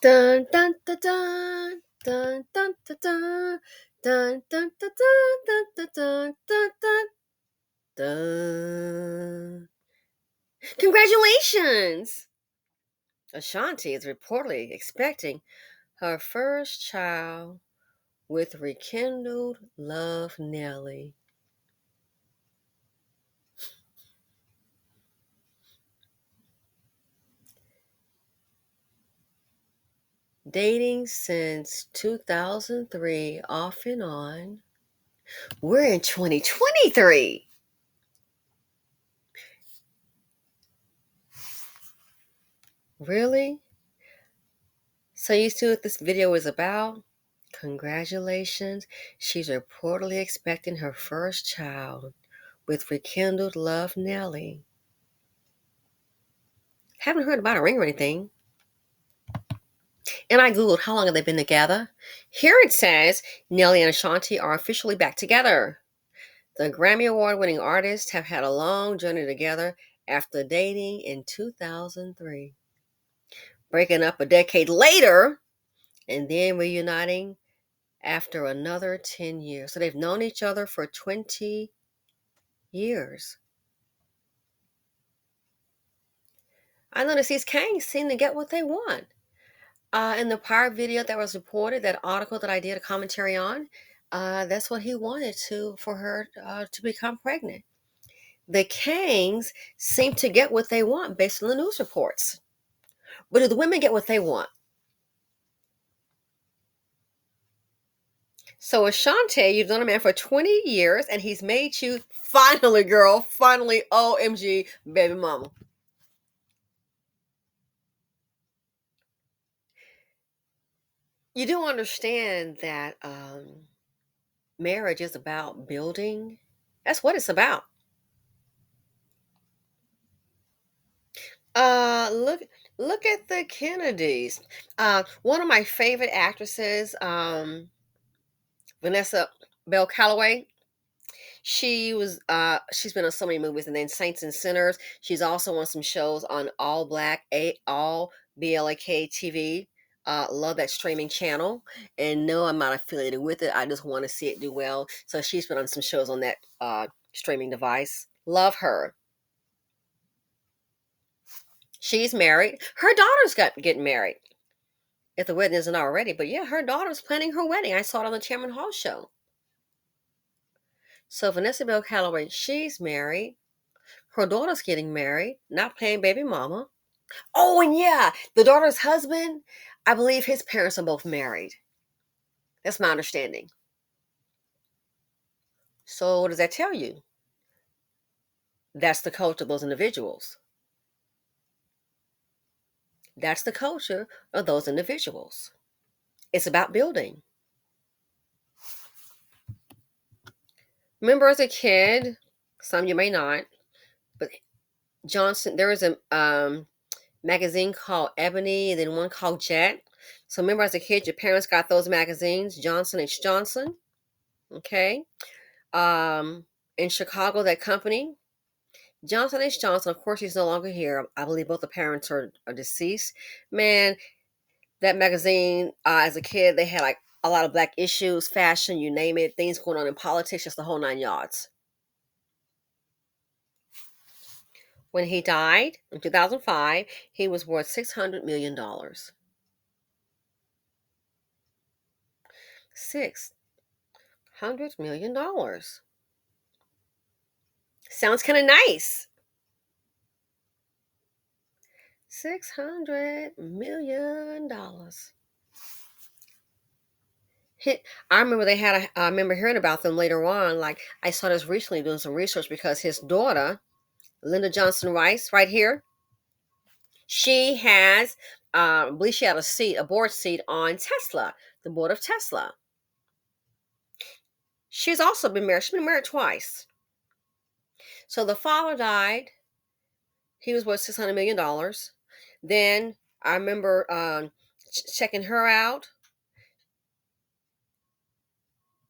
Dun dun dun dun dun dun dun dun dun dun dun dun dun dun dun dun dun. Congratulations! Ashanti is reportedly expecting her first child with rekindled love Nelly. Dating since 2003, off and on. We're in 2023. Really? So you see what this video is about? Congratulations. She's reportedly expecting her first child with rekindled love Nelly. Haven't heard about a ring or anything. And I Googled how long have they been together. Here it says Nelly and Ashanti are officially back together. The Grammy Award winning artists have had a long journey together after dating in 2003, breaking up a decade later and then reuniting after another 10 years. So they've known each other for 20 years. I noticed these kings seem to get what they want. In the prior video that was reported, that article that I did a commentary on, that's what he wanted for her to become pregnant. The kings seem to get what they want based on the news reports. But do the women get what they want? So Ashanti, you've known a man for 20 years and he's made you, finally, girl, finally, OMG, baby mama. You do understand that marriage is about building. That's what it's about. Look at the Kennedys. One of my favorite actresses, Vanessa Bell Calloway. She's been on so many movies, and then Saints and Sinners. She's also on some shows on All Blak TV. Love that streaming channel, and no, I'm not affiliated with it. I just want to see it do well. So she's been on some shows on that streaming device. Love her. She's married. Her daughter's getting married. If the wedding isn't already, but yeah, her daughter's planning her wedding. I saw it on the Chairman Hall show. So Vanessa Bell Calloway, she's married. Her daughter's getting married, not playing baby mama. Oh, and yeah, the daughter's husband, I believe his parents are both married. That's my understanding. So what does that tell you? That's the culture of those individuals. That's the culture of those individuals. It's about building. Remember as a kid, some you may not, but Johnson, there was a magazine called Ebony and then one called Jet. So remember as a kid, your parents got those magazines, Johnson H. Johnson. Okay. In Chicago, that company, Johnson H. Johnson, of course, he's no longer here. I believe both the parents are deceased. Man, that magazine, as a kid, they had like a lot of black issues, fashion, you name it, things going on in politics, just the whole nine yards. When he died in 2005, he was worth $600 million. $600 million. Sounds kind of nice. $600 million. I remember I remember hearing about them later on. Like, I saw this recently doing some research because his daughter, Lyndon Johnson Rice, right here, she has, I believe she had a board seat on Tesla, the board of Tesla. She's also been married. She's been married twice. So the father died. He was worth $600 million. Then I remember checking her out.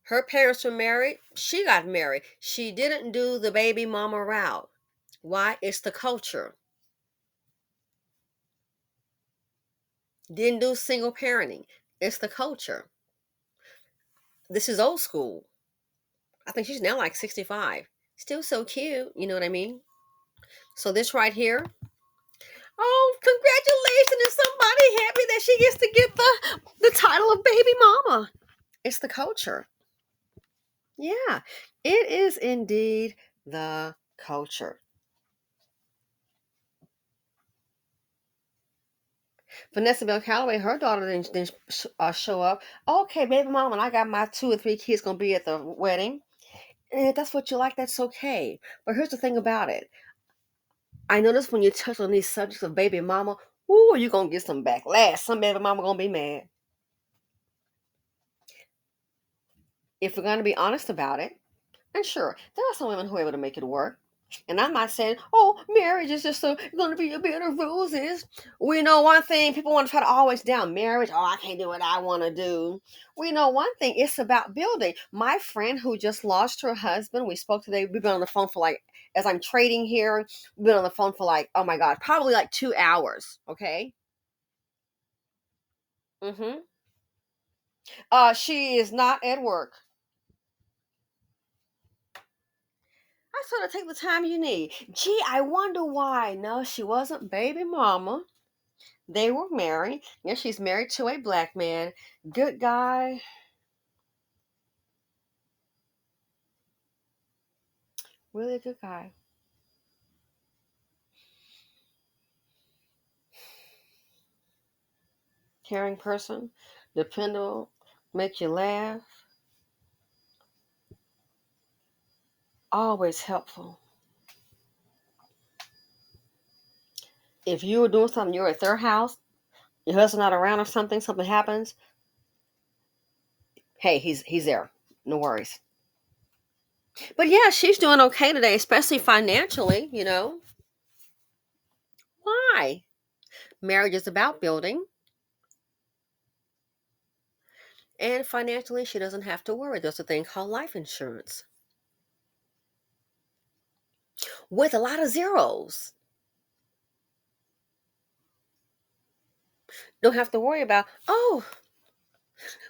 Her parents were married. She got married. She didn't do the baby mama route. Why? It's the culture. Didn't do single parenting. It's the culture. This is old school. I think she's now like 65. Still so cute. You know what I mean? So this right here. Oh, congratulations! Is somebody happy that she gets to get the title of baby mama? It's the culture. Yeah, it is indeed the culture. Vanessa Bell Calloway, her daughter didn't show up. Okay, baby mama, and I got my 2 or 3 kids gonna be at the wedding. And if that's what you like, that's okay. But here's the thing about it. I notice when you touch on these subjects of baby mama, ooh, you gonna get some backlash. Some baby mama gonna be mad. If we're gonna be honest about it, and sure, there are some women who are able to make it work. And I'm not saying, oh, marriage is just going to be a bed of roses. We know one thing, people want to try to always down marriage. Oh, I can't do what I want to do. We know one thing, it's about building. My friend who just lost her husband, we spoke today, we've been on the phone for like, as I'm trading here, we've been on the phone for like, oh my God, probably like 2 hours. Okay. Mm-hmm. She is not at work. I sort of take the time you need. Gee, I wonder why. No, she wasn't baby mama. They were married. Yeah, she's married to a black man. Good guy. Really good guy. Caring person. Dependable. Make you laugh. Always helpful. If you were doing something, you're at their house, your husband not around or something happens, hey, he's there. No worries. But yeah, she's doing okay today, especially financially. Why? Marriage is about building. And financially, she doesn't have to worry. There's a thing called life insurance with a lot of zeros. Don't have to worry about, oh,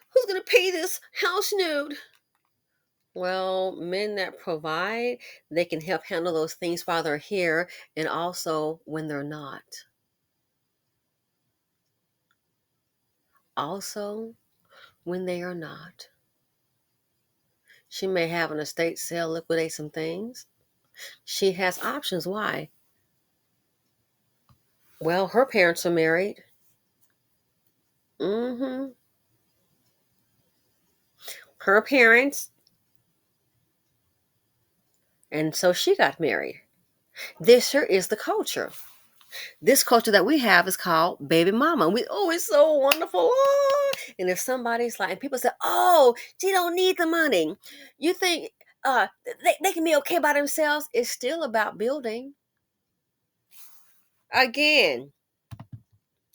who's going to pay this house nude? Well, men that provide, they can help handle those things while they're here and also when they're not. Also, when they are not. She may have an estate sale, liquidate some things. She has options. Why? Well, her parents are married. Mm-hmm. Her parents, and so she got married. This here is the culture. This culture that we have is called baby mama. It's so wonderful. Oh. And if somebody's like, and people say, oh, she don't need the money. You think they can be okay by themselves? It's still about building. Again,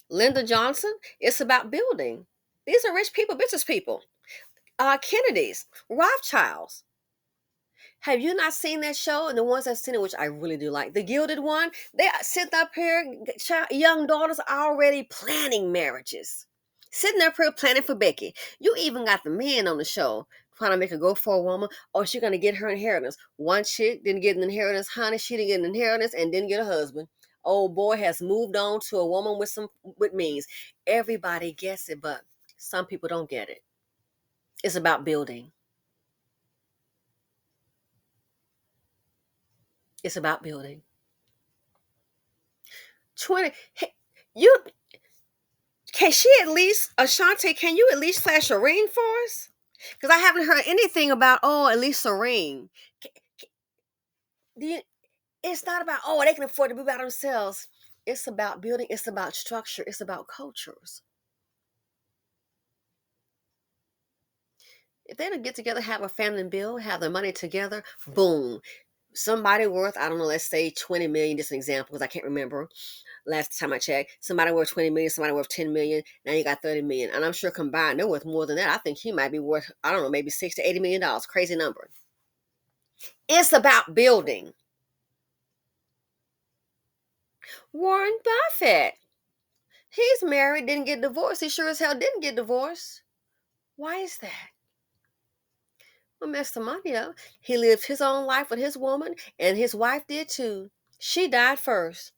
Lyndon Johnson, it's about building. These are rich people, business people. Kennedys, Rothschilds. Have you not seen that show? And the ones I've seen it, which I really do like, the Gilded One, they sit up here, young daughters already planning marriages. Sitting up here planning for Becky. You even got the men on the show trying to make her go for a woman, or she's going to get her inheritance. One chick didn't get an inheritance, honey. She didn't get an inheritance and didn't get a husband. Old boy has moved on to a woman with means. Everybody gets it, but some people don't get it. It's about building. It's about building. 20. Hey, you can she at least Ashanti? Can you at least flash a ring for us? Because I haven't heard anything about at least a ring. Do you, it's not about they can afford to be by themselves. It's about building. It's about structure. It's about cultures. If they don't get together, have a family and build, have their money together, boom. Somebody worth, I don't know, let's say 20 million, just an example, because I can't remember last time I checked. Somebody worth 20 million, somebody worth 10 million. Now you got 30 million. And I'm sure combined, they're worth more than that. I think he might be worth, I don't know, maybe 60 to 80 million dollars. Crazy number. It's about building. Warren Buffett. He's married, didn't get divorced. He sure as hell didn't get divorced. Why is that? Well, messed the money up. He lived his own life with his woman, and his wife did too. She died first.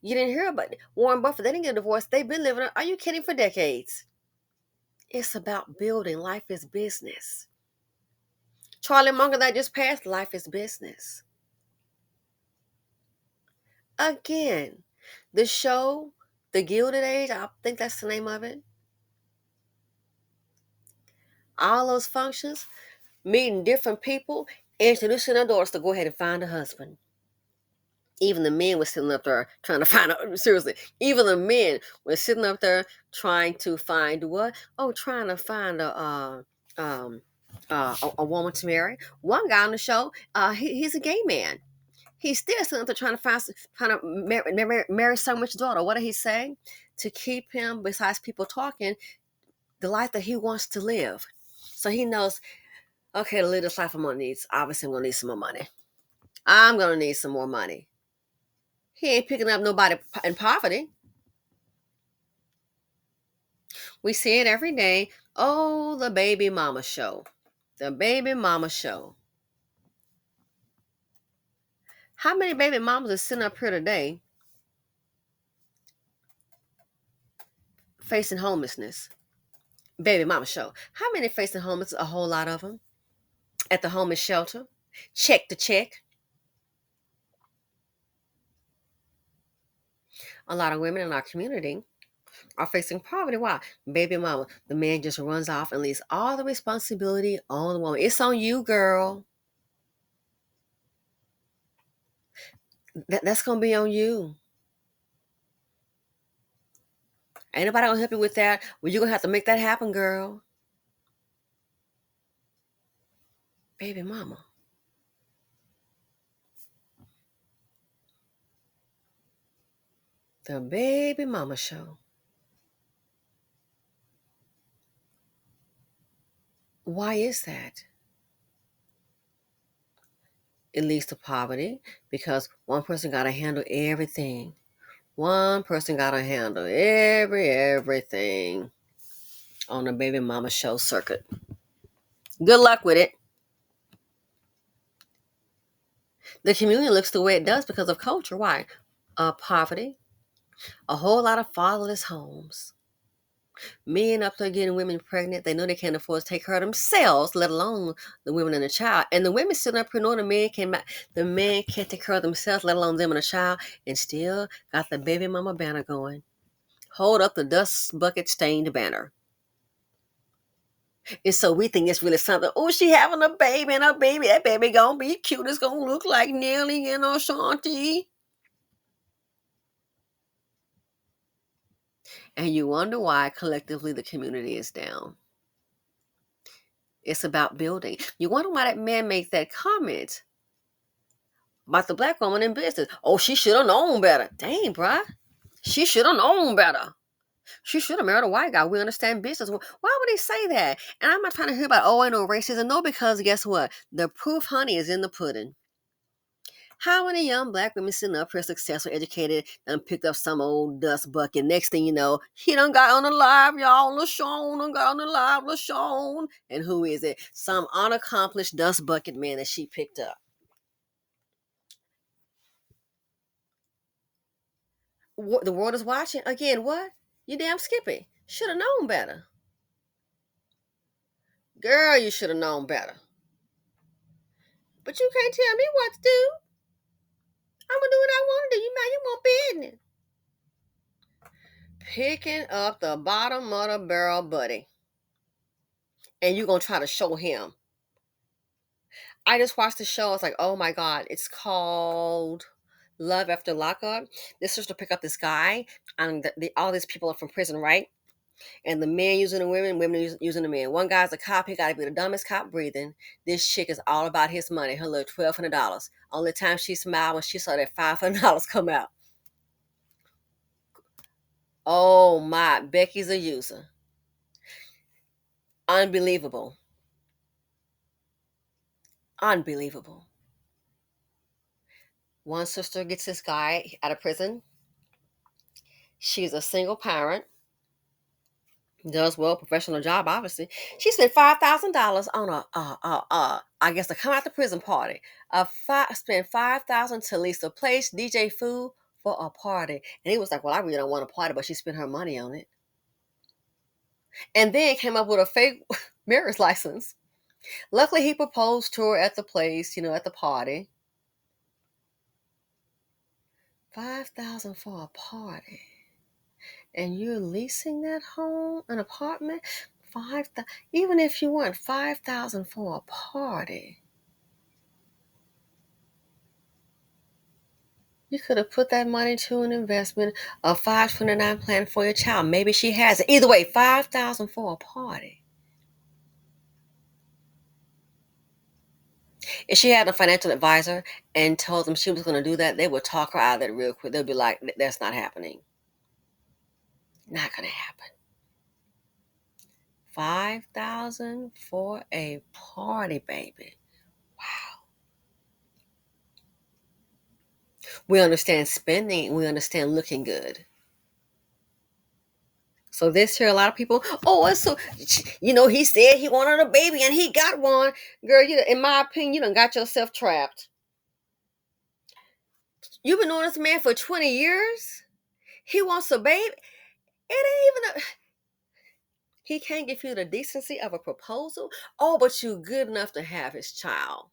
You didn't hear about it. Warren Buffett. They didn't get a divorce. They've been living. Are you kidding? For decades. It's about building. Life is business. Charlie Munger that just passed. Life is business. Again, the show, The Gilded Age. I think that's the name of it. All those functions, meeting different people, introducing their daughters to go ahead and find a husband. Even the men were sitting up there trying to find out. Seriously, even the men were sitting up there trying to find what? Oh, trying to find um, a woman to marry. One guy on the show, he's a gay man. He's still sitting up there trying to marry someone's daughter. What did he say? To keep him, besides people talking, the life that he wants to live. So he knows, okay, to live this life I'm gonna need, obviously I'm gonna need some more money. I'm gonna need some more money. He ain't picking up nobody in poverty. We see it every day. Oh, the baby mama show. The baby mama show. How many baby mamas are sitting up here today facing homelessness? Baby mama show. How many facing homeless? A whole lot of them. At the homeless shelter. Check to check. A lot of women in our community are facing poverty. Why? Baby mama. The man just runs off and leaves all the responsibility on the woman. It's on you, girl. That's going to be on you. Ain't nobody gonna help you with that. Well, you're gonna have to make that happen, girl. Baby mama. The baby mama show. Why is that? It leads to poverty because one person gotta handle everything. One person gotta handle everything on the baby mama show circuit. Good luck with it. The community looks the way it does because of culture. Why? Poverty, a whole lot of fatherless homes. Men up there getting women pregnant, they know they can't afford to take care of themselves, let alone the women and the child. And the women sitting up here knowing the men can't take care of themselves, let alone them and a child, and still got the baby mama banner going. Hold up the dust bucket stained banner. And so we think it's really something. Oh, she having a baby and a baby. That baby gonna be cute. It's gonna look like Nelly and Ashanti. And you wonder why collectively the community is down. It's about building. You wonder why that man makes that comment about the black woman in business. Oh, she should have known better. Dang, bruh. She should have known better. She should have married a white guy. We understand business. Why would he say that? And I'm not trying to hear about, oh, I know racism. No, because guess what? The proof, honey, is in the pudding. How many young black women sitting up here successful, educated, and picked up some old dust bucket? Next thing you know, he done got on the live, y'all. LaShawn done got on the live, LaShawn. And who is it? Some unaccomplished dust bucket man that she picked up. The world is watching. Again, what? You damn Skippy. Should have known better. Girl, you should have known better. But you can't tell me what to do. I'm going to do what I want to do. You mind you want business. Picking up the bottom of the barrel, buddy. And you're going to try to show him. I just watched the show. I was like, oh my God. It's called Love After Lockup. This sister pick up this guy. And all these people are from prison, right? And the men using the women, women using the men. One guy's a cop. He got to be the dumbest cop breathing. This chick is all about his money. Her little $1,200. Only time she smiled when she saw that $500 come out. Oh my, Becky's a user. Unbelievable. Unbelievable. One sister gets this guy out of prison. She's a single parent, does well, professional job, obviously. She spent $5,000 on I guess, to come out the prison party. Spent 5,000 to lease a place, DJ food for a party. And he was like, well, I really don't want a party, but she spent her money on it. And then came up with a fake marriage license. Luckily, he proposed to her at the place, at the party. 5,000 for a party. And you're leasing that home, an apartment? 5,000, even if you want 5,000 for a party, you could have put that money to an investment, a 529 plan for your child. Maybe she has it. Either way, 5,000 for a party. If she had a financial advisor and told them she was going to do that, they would talk her out of it real quick. They'll be like, that's not happening. Not going to happen. 5,000 for a party, baby. Wow. We understand spending. We understand looking good. So this here, a lot of people, oh, it's so, he said he wanted a baby and he got one. Girl, in my opinion, you done got yourself trapped. You've been knowing this man for 20 years. He wants a baby. It ain't even he can't give you the decency of a proposal. Oh, but you good enough to have his child.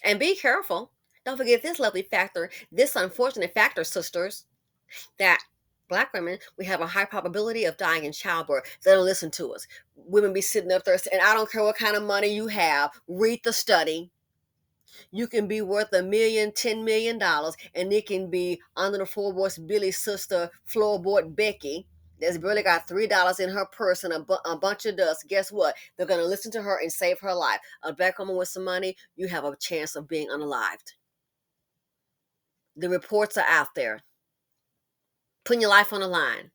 And be careful. Don't forget this lovely factor, this unfortunate factor, sisters, that Black women, we have a high probability of dying in childbirth. They don't listen to us. Women be sitting up there saying, I don't care what kind of money you have. Read the study. You can be worth $1 million, $10 million, and it can be under the floorboards Billy's sister, floorboard Becky, that's barely got $3 in her purse and a bunch of dust. Guess what? They're going to listen to her and save her life. A Black woman with some money, you have a chance of being unalived. The reports are out there. Putting your life on the line.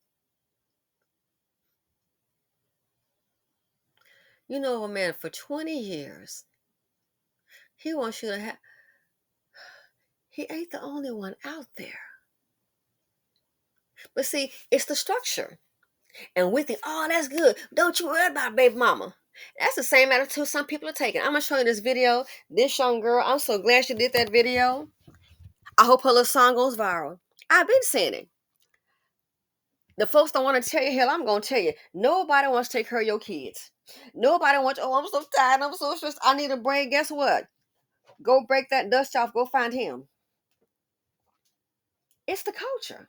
You know a man for 20 years. He wants you to have. He ain't the only one out there. But see, it's the structure. And we think, oh, that's good. Don't you worry about baby mama. That's the same attitude some people are taking. I'm going to show you this video. This young girl, I'm so glad she did that video. I hope her little song goes viral. I've been saying it. The folks don't want to tell you, hell, I'm going to tell you. Nobody wants to take care of your kids. Nobody wants, oh, I'm so tired. I'm so stressed. I need a break. Guess what? Go break that dust off. Go find him. It's the culture.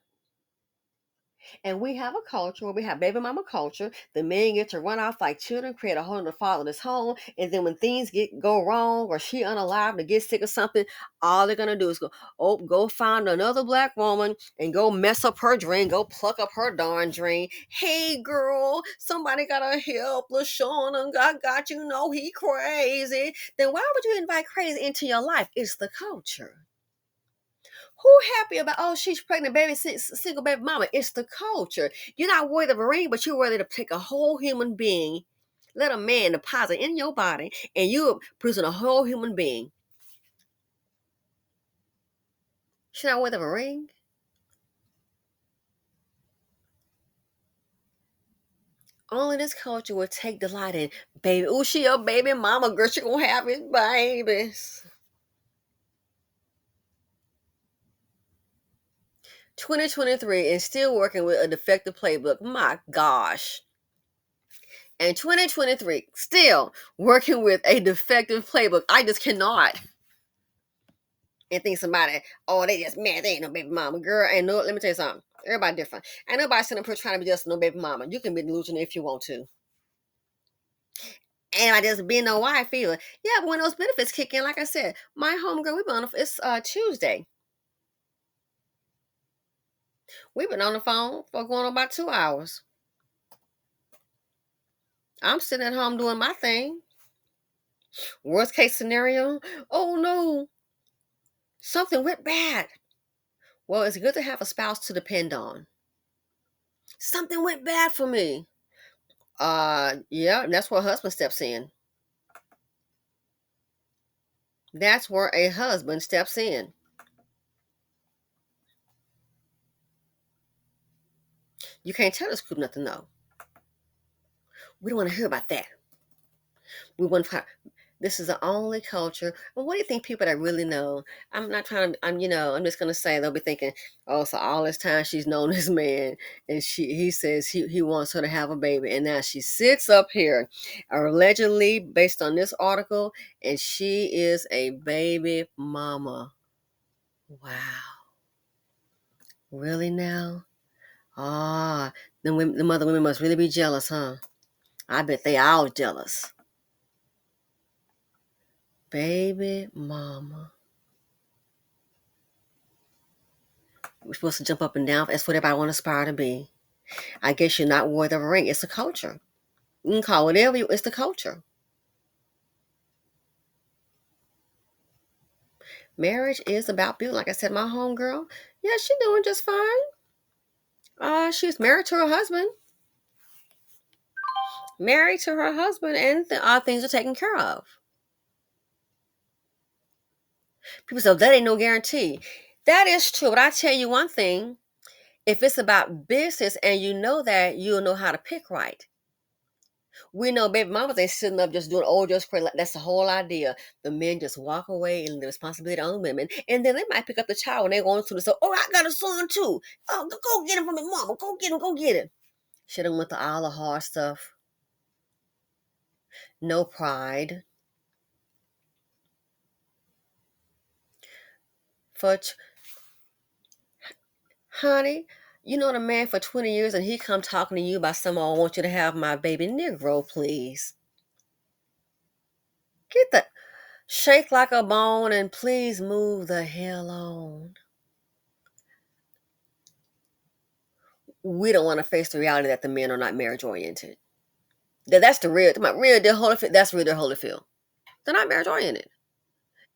And we have a culture where we have baby mama culture. The men get to run off like children, create a whole other fatherless home. And then when things go wrong or she unalive to get sick or something, all they're gonna do is go find another Black woman and go mess up her dream, go pluck up her darn dream. Hey girl, somebody gotta help LaShawn and God got you know he crazy. Then why would you invite crazy into your life? It's the culture. Who happy about, oh, she's pregnant, baby, single baby mama? It's the culture. You're not worried of a ring, but you're worried to pick a whole human being, let a man deposit in your body, and you're producing a whole human being. She's not worried of a ring. Only this culture will take delight in, baby, oh, she your baby mama, girl, she gonna have his babies. 2023 is still working with a defective playbook. My gosh. And 2023, still working with a defective playbook. I just cannot. And think somebody, oh, they just mad, they ain't no baby mama. Girl, ain't no, let me tell you something. Everybody different. Ain't nobody sitting up here trying to be just no baby mama. You can be delusional if you want to. And I just being no wife either. Yeah, but when those benefits kick in, like I said, my homegirl, we've been on it's Tuesday. We've been on the phone for going on about 2 hours. I'm sitting at home doing my thing. Worst case scenario, oh no, something went bad. Well, it's good to have a spouse to depend on. Something went bad for me. Yeah, and that's where a husband steps in. That's where a husband steps in. You can't tell this group nothing, though. We don't want to hear about that. We want to. This is the only culture. Well, what do you think people that really know? I'm not trying to. I'm just gonna say they'll be thinking, oh, so all this time she's known this man, and he says he wants her to have a baby, and now she sits up here, allegedly based on this article, and she is a baby mama. Wow, really now? Ah, the mother women must really be jealous, huh? I bet they all jealous. Baby mama. We're supposed to jump up and down. That's what everybody want to aspire to be. I guess you're not worthy of a ring. It's the culture. You can call it whatever it's the culture. Marriage is about beauty. Like I said, my homegirl, yeah, she's doing just fine. She's married to her husband. Married to her husband, and things are taken care of. People say, that ain't no guarantee. That is true. But I tell you one thing, if it's about business and you know that, you'll know how to pick right. We know baby mamas ain't sitting up just doing just crazy. That's the whole idea. The men just walk away and the responsibility on women. And then they might pick up the child when they're going to the store. Oh, I got a son too. Oh, go get him from his mama. Go get him. Go get him. Should have went to all the hard stuff. No pride. For honey, you know the man for 20 years and he come talking to you about someone, I want you to have my baby Negro, please. Get the shake like a bone and please move the hell on. We don't want to face the reality that the men are not marriage oriented. That's the real, my real deal Holyfield. That's real deal Holyfield. They're not marriage oriented,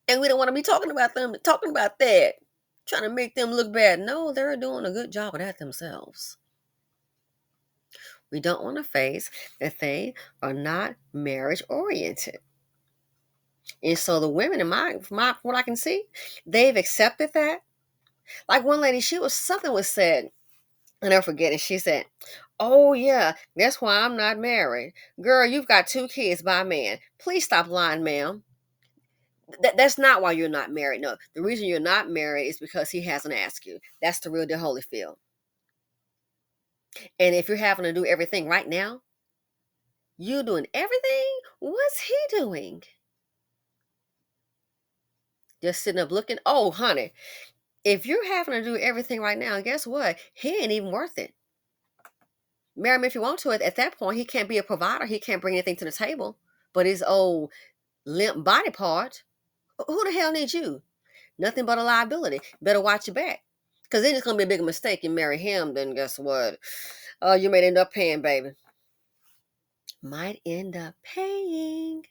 and we don't want to be talking about them, talking about that, trying to make them look bad. No, they're doing a good job of that themselves. We don't want to face that they are not marriage oriented, and so the women in my what I can see, they've accepted that. Like one lady, something was said. I never forget it. She said, oh, yeah, that's why I'm not married. Girl, you've got 2 kids by a man. Please stop lying, ma'am. That's not why you're not married. No, the reason you're not married is because he hasn't asked you. That's the real deal Holyfield. And if you're having to do everything right now, you doing everything? What's he doing? Just sitting up looking. Oh, honey, if you're having to do everything right now, guess what? He ain't even worth it. Marry him if you want to. At that point, he can't be a provider. He can't bring anything to the table. But his old limp body part, who the hell needs you? Nothing but a liability. Better watch your back. Because then it's going to be a bigger mistake and marry him, then guess what? You might end up paying, baby. Might end up paying.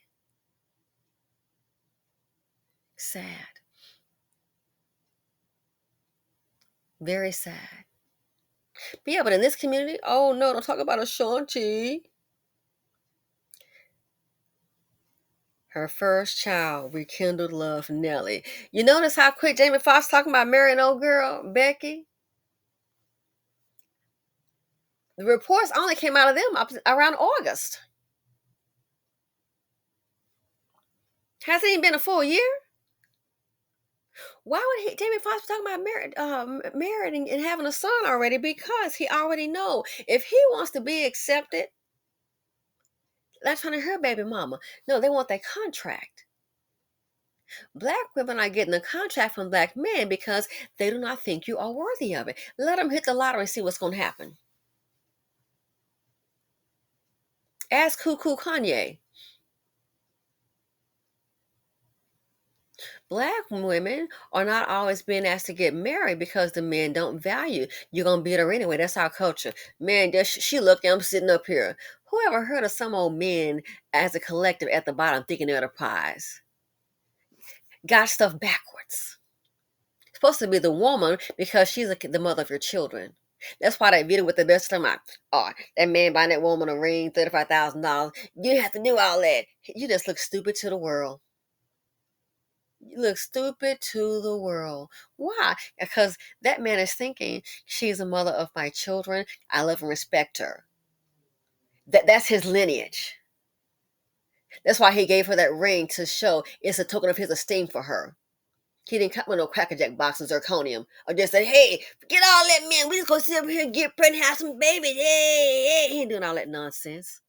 Sad. Very sad. But yeah, but in this community, oh no, don't talk about Ashanti. Her first child rekindled love, Nelly. You notice how quick Jamie Foxx talking about marrying old girl, Becky? The reports only came out of them around August. Hasn't even been a full year. Why would Jamie Foxx be talking about marrying and having a son already? Because he already know if he wants to be accepted, that's trying to her baby mama. No, they want that contract. Black women are getting a contract from black men because they do not think you are worthy of it. Let them hit the lottery and see what's going to happen. Ask Cuckoo Kanye. Black women are not always being asked to get married because the men don't value. You're gonna beat her anyway. That's our culture. Man, she look, I'm sitting up here. Who ever heard of some old men as a collective at the bottom thinking they're the prize? Got stuff backwards. It's supposed to be the woman because she's the mother of your children. That's why that video with the best time out. Oh, that man buying that woman a ring, $35,000. You have to do all that. You just look stupid to the world. You look stupid to the world. Why? Because that man is thinking she's the mother of my children. I love and respect her. That's his lineage. That's why he gave her that ring to show it's a token of his esteem for her. He didn't come with no crackerjack box and zirconium or just say, hey, get all that man. We just gonna sit up here and get pregnant, have some babies. Hey, hey. He ain't doing all that nonsense.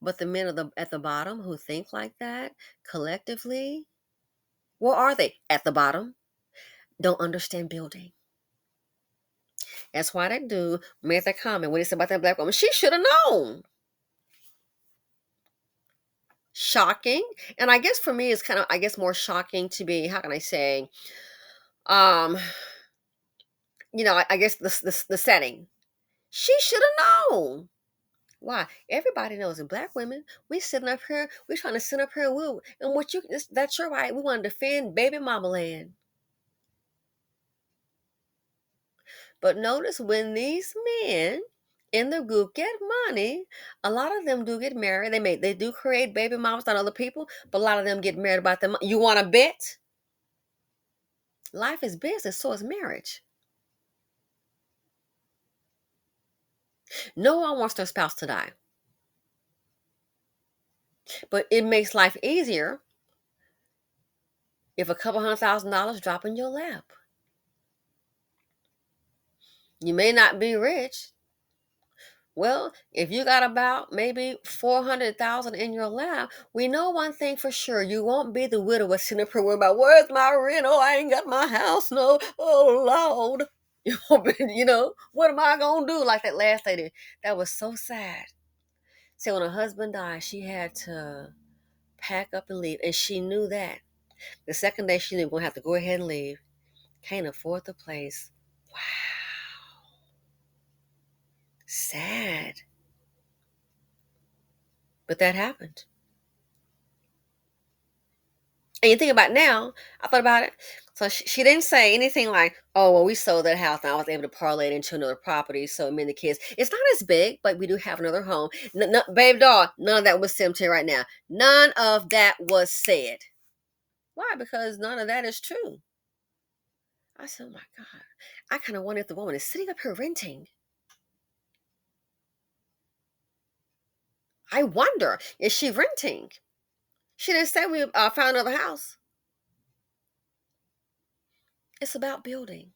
But the men at the bottom who think like that collectively, where are they? At the bottom, don't understand building. That's why that dude made that comment when he said about that black woman. She should have known. Shocking. And I guess for me, it's kind of, I guess, more shocking to be, how can I say, um, I guess the setting. She should have known. Why? Everybody knows in black women, we sitting up here, we trying to sit up here and what that's your right. We want to defend baby mama land. But notice when these men in the group get money, a lot of them do get married. They do create baby mamas on other people, but a lot of them get married about them. You want to bet? Life is business, so is marriage. No one wants their spouse to die. But it makes life easier if a couple $100,000 drop in your lap. You may not be rich. Well, if you got about maybe 400,000 in your lap, we know one thing for sure: you won't be the widow sitting up here worrying about where's my rent? Oh, I ain't got my house. No, oh Lord, you won't be, what am I gonna do? Like that last lady, that was so sad. See, when her husband died, she had to pack up and leave, and she knew that. The second day, she knew gonna have to go ahead and leave. Can't afford the place. Wow, sad, but that happened. And you think about it now, I thought about it. So she didn't say anything like, oh, well, we sold that house and I was able to parlay it into another property. So me and the kids, it's not as big, but we do have another home. Babe doll, none of that was said to right now. None of that was said. Why? Because none of that is true. I said, oh my God. I kind of wonder if the woman is sitting up here renting. I wonder, is she renting? She didn't say we found another house. It's about building.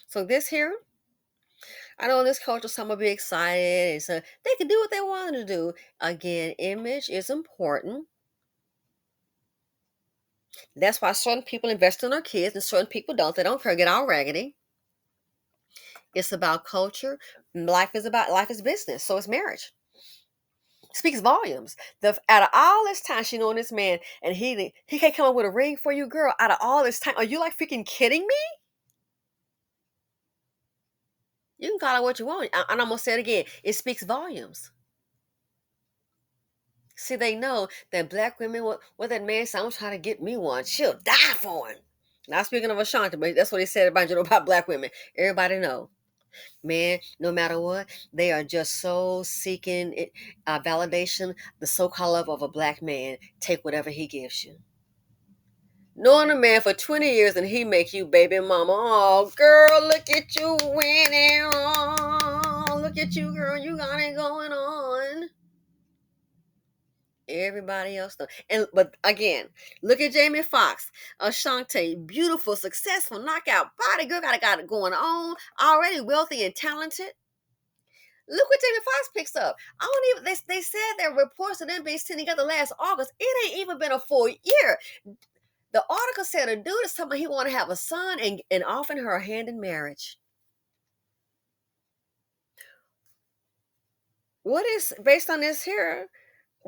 So this here, I know in this culture some will be excited and so they can do what they want to do. Again, image is important. That's why certain people invest in their kids and certain people don't. They don't care, get all raggedy. It's about culture. Life is business. So it's marriage. It speaks volumes. Out of all this time she knowing this man and he can't come up with a ring for you, girl. Out of all this time, are you like freaking kidding me? You can call it what you want. And I'm gonna say it again. It speaks volumes. See, they know that black women, what that man said, I'm trying to get me one. She'll die for him. Not speaking of Ashanti, but that's what he said about black women. Everybody know. Man, no matter what, they are just so seeking validation, the so-called love of a black man. Take whatever he gives you. Knowing a man for 20 years and he make you baby mama. Oh, girl, look at you winning. Oh, look at you, girl. You got it going on. Everybody else know. But again, look at Jamie Foxx, Ashanti, beautiful, successful, knockout body girl, got it going on, already wealthy and talented. Look what Jamie Foxx picks up. I don't even. They said there were reports of them being sitting together last August. It ain't even been a full year. The article said a dude is somebody he want to have a son and offering her a hand in marriage. What is based on this here?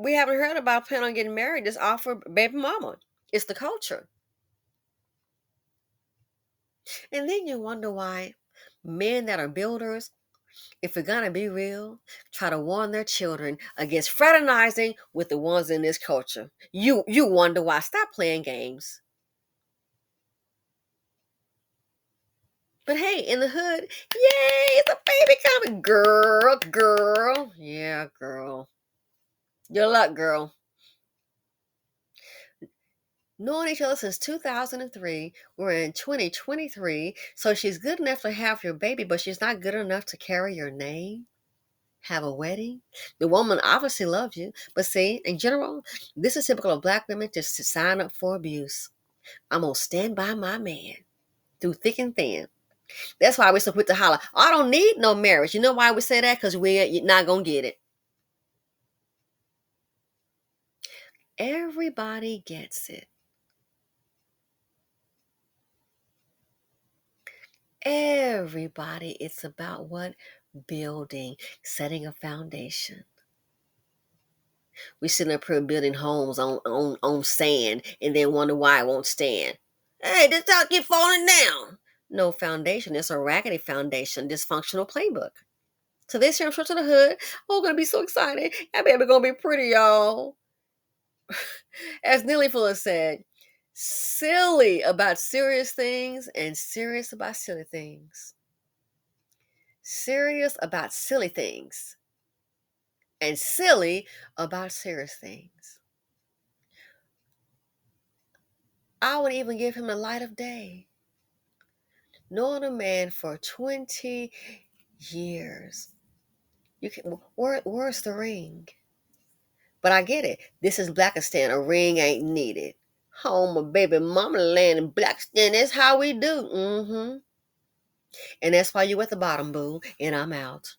We haven't heard about planning on getting married. This offer baby mama. It's the culture. And then you wonder why men that are builders, if we're gonna be real, try to warn their children against fraternizing with the ones in this culture. You wonder why. Stop playing games. But hey, in the hood, yay, it's a baby coming. Girl. Yeah, girl. Your luck, girl. Knowing each other since 2003. We're in 2023. So she's good enough to have your baby, but she's not good enough to carry your name, have a wedding. The woman obviously loves you. But see, in general, this is typical of Black women just to sign up for abuse. I'm going to stand by my man through thick and thin. That's why we're so quick to holler, I don't need no marriage. You know why we say that? Because we're not going to get it. Everybody gets it. Everybody. It's about what? Building, setting a foundation. We sitting up here building homes on sand and then wonder why it won't stand. Hey, this house keep falling down. No foundation. It's a raggedy foundation, dysfunctional playbook. So this year I'm short to the hood. Oh, gonna be so excited. That baby gonna be pretty, y'all. As Nelly Fuller said, silly about serious things and serious about silly things. Serious about silly things and silly about serious things. I would even give him the light of day. Knowing a man for 20 years. Where's the ring? But I get it. This is Blakistan. A ring ain't needed. Home of baby mama land in Blakistan. That's how we do. And that's why you at the bottom, boo. And I'm out.